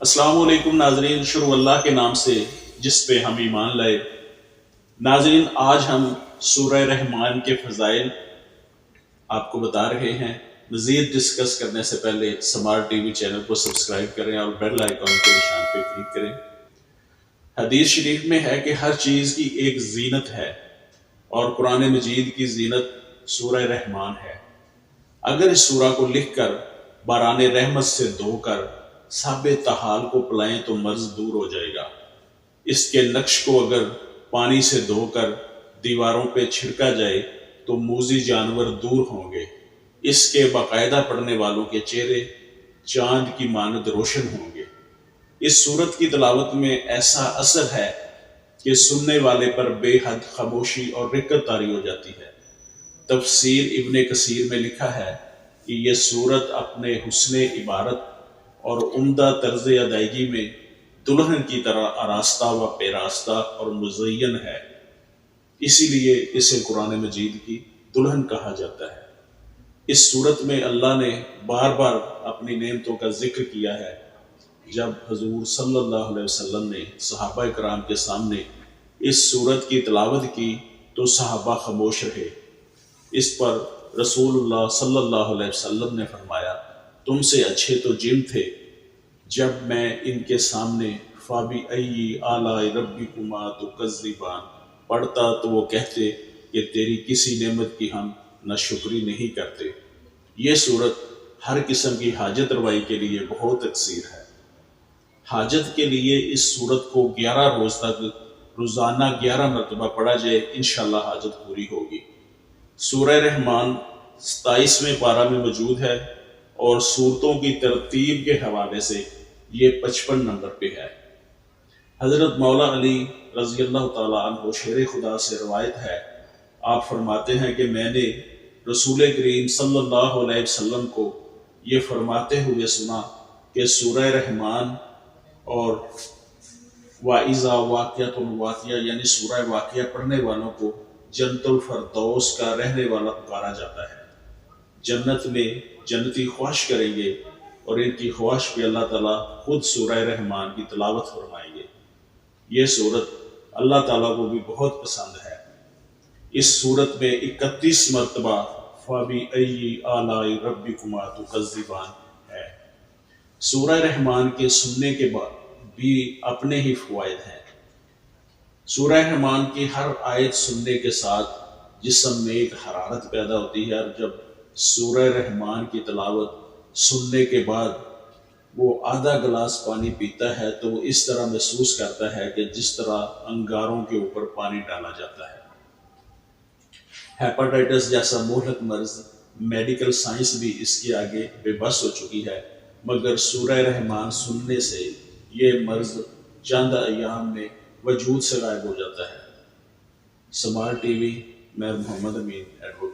السلام علیکم ناظرین، شروع اللہ کے نام سے جس پہ ہم ایمان لائے۔ ناظرین، آج ہم سورہ رحمان کے فضائل آپ کو بتا رہے ہیں۔ مزید ڈسکس کرنے سے پہلے سمارٹ ٹی وی چینل کو سبسکرائب کریں اور بیل آئیکن کے نشان پہ کلک کریں۔ حدیث شریف میں ہے کہ ہر چیز کی ایک زینت ہے اور قرآن مجید کی زینت سورہ رحمان ہے۔ اگر اس سورہ کو لکھ کر باران رحمت سے دھو کر صحب تحال کو پلائیں تو مرض دور ہو جائے گا۔ اس کے نقش کو اگر پانی سے دھو کر دیواروں پہ چھڑکا جائے تو موذی جانور دور ہوں گے۔ اس کے باقاعدہ پڑھنے والوں کے چہرے چاند کی مانند روشن ہوں گے۔ اس سورت کی تلاوت میں ایسا اثر ہے کہ سننے والے پر بے حد خاموشی اور رقت طاری ہو جاتی ہے۔ تفسیر ابن کثیر میں لکھا ہے کہ یہ سورت اپنے حسن عبارت اور عمدہ طرز ادائیگی میں دلہن کی طرح آراستہ و پیراستہ اور مزین ہے، اسی لیے اسے قرآن مجید کی دلہن کہا جاتا ہے۔ اس سورت میں اللہ نے بار بار اپنی نعمتوں کا ذکر کیا ہے۔ جب حضور صلی اللہ علیہ وسلم نے صحابہ کرام کے سامنے اس سورت کی تلاوت کی تو صحابہ خاموش رہے۔ اس پر رسول اللہ صلی اللہ علیہ وسلم نے فرمایا، تم سے اچھے تو جن تھے جب میں ان کے سامنے فَبِأَيِّ آلَاءِ رَبِّكُمَا تُكَذِّبَانِ پڑھتا تو وہ کہتے کہ تیری کسی نعمت کی ہم ناشکری نہیں کرتے۔ یہ صورت ہر قسم کی حاجت روائی کے لیے بہت اکثیر ہے۔ حاجت کے لیے اس صورت کو 11 روز تک روزانہ 11 مرتبہ پڑھا جائے، انشاءاللہ حاجت پوری ہوگی۔ سورہ رحمان 27ویں پارہ میں موجود ہے اور سورتوں کی ترتیب کے حوالے سے یہ 55 نمبر پہ ہے۔ حضرت مولا علی رضی اللہ تعالیٰ عنہ شیر خدا سے روایت ہے، آپ فرماتے ہیں کہ میں نے رسول کریم صلی اللہ علیہ وسلم کو یہ فرماتے ہوئے سنا کہ سورہ رحمان اور وَإِذَا وَاقِعَةٌ الْوَاقِعَةُ یعنی سورہ واقعہ پڑھنے والوں کو جنت الفردوس کا رہنے والا پکارا جاتا ہے۔ جنت میں جنتی خواہش کریں گے اور ان کی خواہش پہ اللہ تعالیٰ خود سورہ رحمان کی تلاوت فرمائیں گے۔ یہ سورت اللہ تعالیٰ کو بھی بہت پسند ہے۔ اس سورت میں 31 مرتبہ فَبِأَيِّ آلَاءِ رَبِّكُمَا تُكَذِّبَانِ ہے۔ سورہ رحمان کے سننے کے بعد بھی اپنے ہی فوائد ہیں۔ سورہ رحمان کی ہر آیت سننے کے ساتھ جسم میں ایک حرارت پیدا ہوتی ہے، اور جب سورہ رحمان کی تلاوت سننے کے بعد وہ آدھا گلاس پانی پیتا ہے تو وہ اس طرح محسوس کرتا ہے کہ جس طرح انگاروں کے اوپر پانی ڈالا جاتا ہے۔ ہیپاٹائٹس جیسا مہلک مرض میڈیکل سائنس بھی اس کے آگے بے بس ہو چکی ہے، مگر سورہ رحمان سننے سے یہ مرض چند ایام میں وجود سے غائب ہو جاتا ہے۔ سمارٹ ٹی وی، میں محمد امین ایڈوکیٹ۔